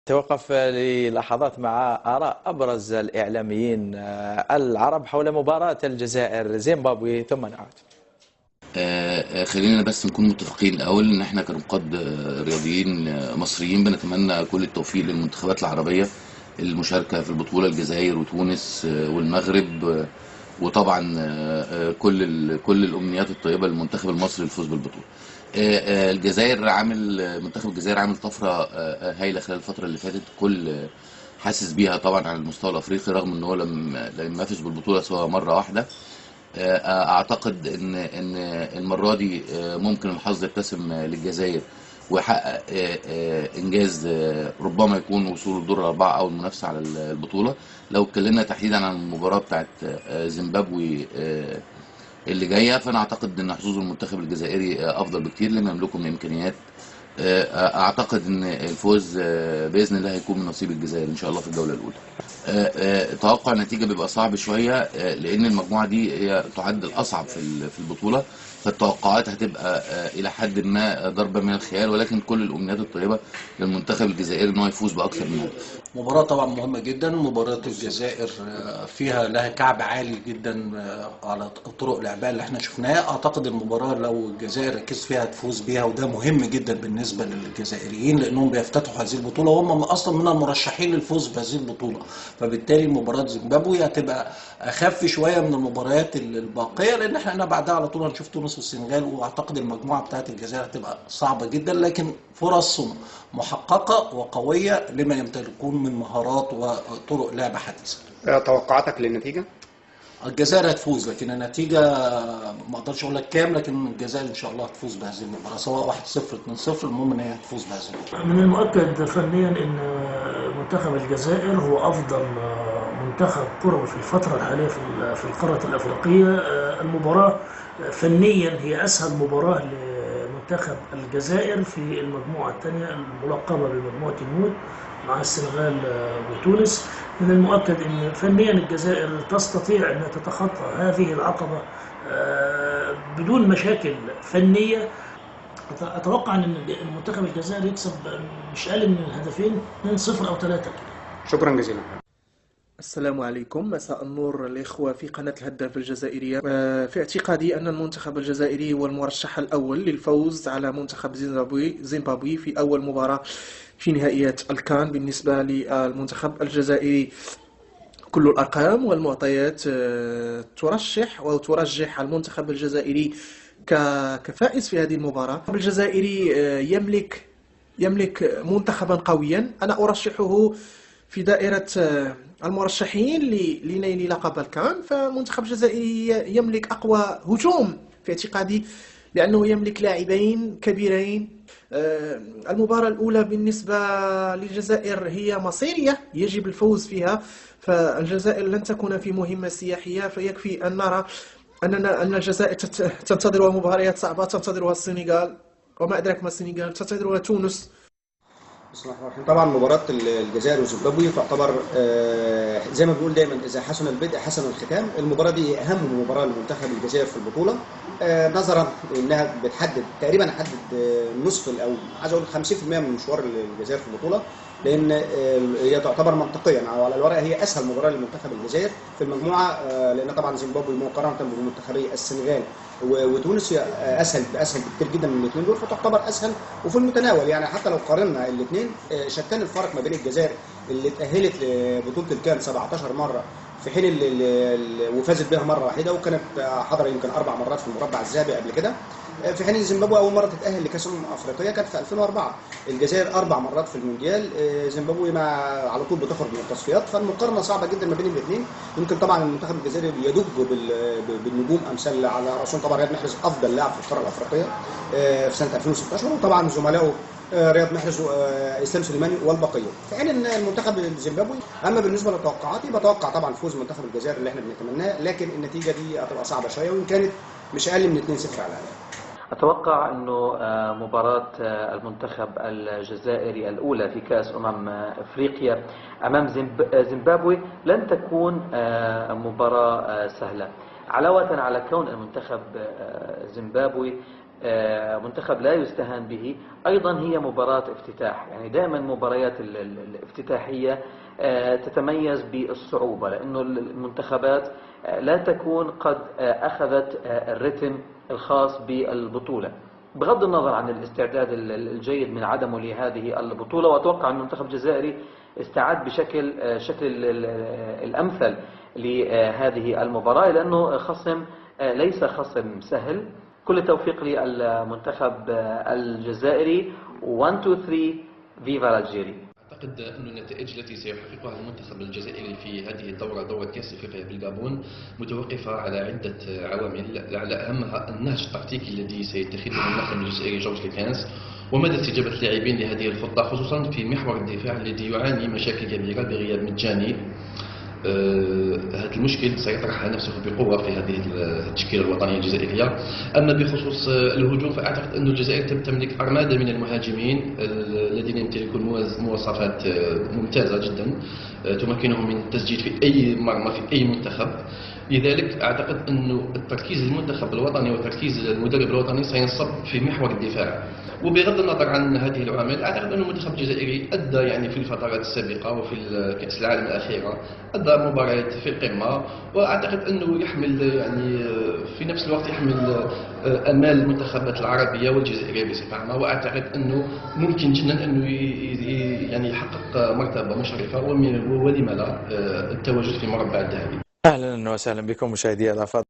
توقف للحظات مع آراء أبرز الإعلاميين العرب حول مباراة الجزائر زيمبابوي ثم نعود. خلينا بس نكون متفقين الأول إن إحنا كنقاد رياضيين مصريين بنتمنى كل التوفيق للمنتخبات العربية المشاركة في البطولة، الجزائر وتونس والمغرب، وطبعا كل الأمنيات الطيبة للمنتخب المصري للفوز بالبطولة. منتخب الجزائر عامل طفرة هايلة خلال الفترة اللي فاتت، كل حاسس بيها طبعا على المستوى الأفريقي، رغم إن هو لم يفز بالبطولة سوى مرة واحدة. اعتقد ان المره دي ممكن الحظ يبتسم للجزائر ويحقق انجاز ربما يكون وصول الدور الاربعه او المنافسه على البطوله. لو اتكلمنا تحديدا عن المباراه بتاعت زيمبابوي اللي جايه، فانا اعتقد ان حظوظ المنتخب الجزائري افضل بكتير لما يملكه من امكانيات. اعتقد ان الفوز باذن الله هيكون من نصيب الجزائر ان شاء الله في الجوله الاولى. توقع النتيجه بيبقى صعب شويه، لان المجموعه دي هي تعد الاصعب في البطوله، فالتوقعات هتبقى الى حد ما ضربه من الخيال، ولكن كل الامنيات الطيبه للمنتخب الجزائري ان هو يفوز باكثر من هدف. مباراة طبعا مهمة جدا. مباراة الجزائر فيها لها كعب عالي جدا على طرق لعبها اللي احنا شفناه. اعتقد المباراة لو الجزائر ركز فيها تفوز بيها، وده مهم جدا بالنسبة للجزائريين لانهم بيفتتحوا هذه البطولة وهم اصلا من المرشحين للفوز بهذه البطولة. فبالتالي مباراة زيمبابوي هتبقى اخف شوية من المباريات الباقية، لان احنا بعدها على طول هنشوف تونس والسنغال، واعتقد المجموعة بتاعت الجزائر هتبقى صعبة جدا، لكن فرصهم محققة وقوية لما يمتلكون من مهارات وطرق لعب حديثة. توقعاتك للنتيجة؟ الجزائر هتفوز، لكن النتيجة ما اقدرش اقول لك كام، لكن الجزائر ان شاء الله هتفوز بهذه المباراة سواء 1-0 2-0، المهم ان هي هتفوز بهذه المباراة. من المؤكد فنيا ان منتخب الجزائر هو افضل منتخب كروي في الفترة الحالية في القارة الافريقية. المباراة فنيا هي اسهل مباراة لمنتخب الجزائر في المجموعة الثانية الملقبة بمجموعة الموت مع السنغال وتونس. من المؤكد ان فنيا الجزائر تستطيع ان تتخطى هذه العقبة بدون مشاكل فنية. اتوقع ان المنتخب الجزائري يكسب مش اقل من هدفين، 2-0 او 3. شكرا جزيلا. السلام عليكم، مساء النور الإخوة في قناة الهداف الجزائرية. في اعتقادي أن المنتخب الجزائري هو المرشح الأول للفوز على منتخب زيمبابوي في أول مباراة في نهائيات الكان. بالنسبة للمنتخب الجزائري كل الأرقام والمعطيات ترجح المنتخب الجزائري كفائز في هذه المباراة. الجزائري يملك منتخبا قويا، أنا أرشحه في دائرة المرشحين لنيل لقب الكان. فالمنتخب الجزائري يملك أقوى هجوم في اعتقادي، لأنه يملك لاعبين كبيرين. المباراة الأولى بالنسبة للجزائر هي مصيرية، يجب الفوز فيها، فالجزائر لن تكون في مهمة سياحية، فيكفي أن نرى أن الجزائر تنتظرها مباريات صعبة، تنتظرها السنغال وما أدراك ما السنغال، تنتظرها تونس. بسم الله الرحمن الرحيم. طبعا مباراة الجزائر وزيمبابوي تعتبر زي ما بنقول دايما اذا حسن البدء حسن الختام. المباراة دي اهم مباراة لمنتخب الجزائر في البطولة، نظرا انها بتحدد تقريبا نصف او عايز اقول 50% من مشوار الجزائر في البطولة، لان هي تعتبر منطقيا او على الورق هي اسهل مباراة لمنتخب الجزائر في المجموعة، لان طبعا زيمبابوي مقارنة بمنتخبي السنغال وتونس هي اسهل بكتير جدا من الاثنين دول، فتعتبر اسهل وفي المتناول. يعني حتى لو قارنا الاثنين، شتان الفرق ما بين الجزائر اللي اتاهلت لبطوله الكان 17 مره في حين وفازت بها مره واحده، وكانت حضر يمكن 4 مرات في المربع الذهبي قبل كده، في حين زيمبابوي اول مره تتاهل لكاس افريقيا كانت في 2004. الجزائر 4 مرات في المونديال، زيمبابوي على طول بتخرج من التصفيات، فالمقارنه صعبه جدا ما بين الاثنين. يمكن طبعا المنتخب الجزائري يدج بالنجوم امثال على راسهم طبعا رياض محرز افضل لاعب في القاره الافريقيه في سنه 2016، وطبعا زملائه رياض محرز واسلام سليماني والبقيه، في حين ان المنتخب الزيمبابوي. اما بالنسبه لتوقعاتي بتوقع طبعا فوز منتخب الجزائر اللي احنا بنتمناه، لكن النتيجه دي هتبقى صعبه شويه، وان كانت مش اقل من 2-0 على الاقل. أتوقع أنه مباراة المنتخب الجزائري الأولى في كأس أفريقيا أمام زيمبابوي لن تكون مباراة سهلة، علاوة على كون المنتخب زيمبابوي منتخب لا يستهان به. أيضا هي مباراة افتتاح، يعني دائما مباريات الافتتاحية تتميز بالصعوبة، لأنه المنتخبات لا تكون قد أخذت الرتم الخاص بالبطولة، بغض النظر عن الاستعداد الجيد من عدمه لهذه البطولة. وأتوقع أن المنتخب الجزائري استعد بشكل الأمثل لهذه المباراة، لأنه خصم ليس خصم سهل. كل التوفيق للمنتخب الجزائري. 1 2 3 فيفا الجيري. أعتقد أن النتائج التي سيحققها المنتخب الجزائري في هذه الدورة، دورة كأس أفريقيا بالغابون، متوقفة على عدة عوامل، على أهمها النهج التكتيكي الذي سيتخذه المنتخب الجزائري جورج ليكانس، ومدى استجابة اللاعبين لهذه الخطة، خصوصا في محور الدفاع الذي يعاني مشاكل كبيرة بغياب مجاني. هذا المشكل سيطرح نفسه بقوة في هذه التشكيلة الوطنية الجزائرية. أما بخصوص الهجوم فأعتقد أن الجزائر تمتلك أرمادة من المهاجمين الذين يمتلكون مواصفات ممتازة جدا تمكنهم من التسجيل في أي مرمى في أي منتخب. لذلك أعتقد أن التركيز المنتخب الوطني وتركيز المدرب الوطني سينصب في محور الدفاع. وبغض النظر عن هذه العوامل أعتقد أن المنتخب الجزائري أدى يعني في الفترات السابقة وفي كأس العالم الأخيرة أدى مباريات في القمة، وأعتقد أنه يحمل يعني في نفس الوقت يحمل أمال المنتخبات العربية والجزائرية بصفة عامة. وأعتقد أنه ممكن جدا أنه يعني يحقق مرتبة مشرفة، ولم لا التواجد في مربع الذهبي. أهلا وسهلا بكم مشاهدي الأفاضل.